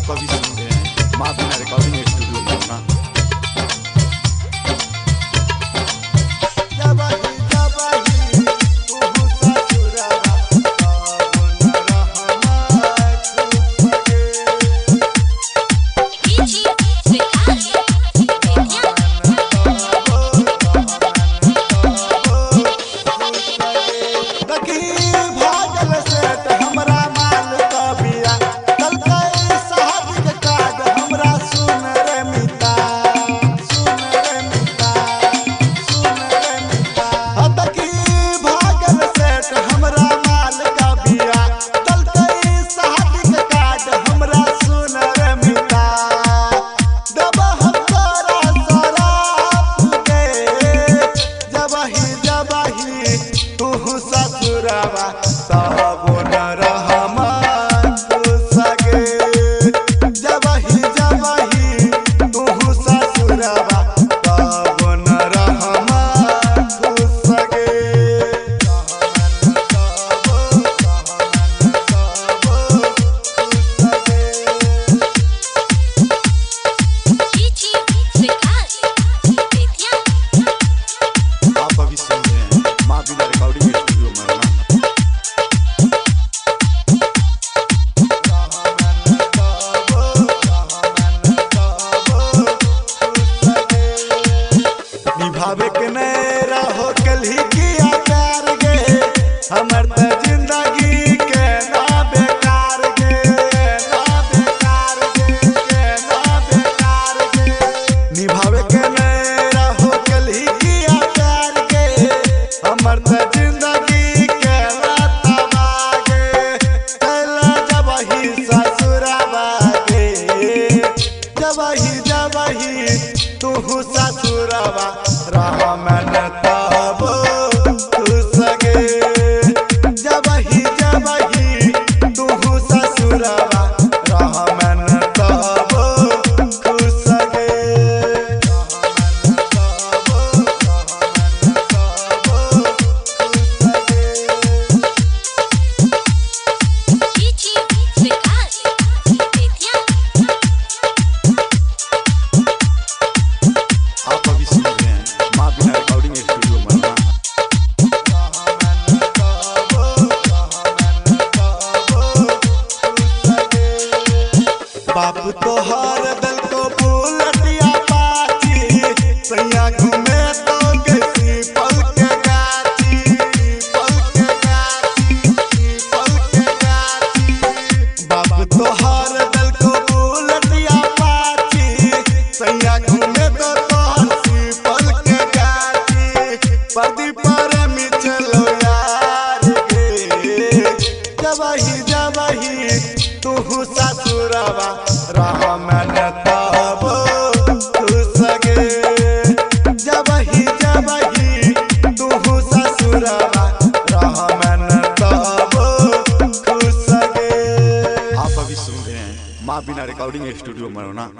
आप अभी सुन रहे हैं माँ बिना रिकॉर्डिंग स्टूडियो में ना। निभावे के नैरा हो कल ही किया प्यार गे हमर त जिंदगी के ना बेकार गे ना बेकार गे ना बेकार गे। निभावे के नैरा हो कल ही किया प्यार गे हमर त जिंदगी के ना तबाह गे। चला जब ही ससुराबा गे जब ही तू ससुराबा रहा मन तब खुश गे। जब ही तू ससुराबा रहा मन तब खुश गे। आप अभी सुन रहे हैं माँ बिना रिकॉर्डिंग स्टूडियो में ना। बाप तो हर दल को बुलटिया पाची सैया घूमे तो कैसी पल के गाची पल के गाची पल के गाची। बाप तो हर दल को बुलटिया पाची सैया घूमे तो हंसी पल के गाची। पर्दी पर मिचलो यार गे जब ही तू ससुराबा रहा मन तब खुश गे। जब ही तू ससुराबा रहा मन तब खुश गे। आप अभी सुन रहे हैं माँ बिना रिकॉर्डिंग स्टूडियो में ना।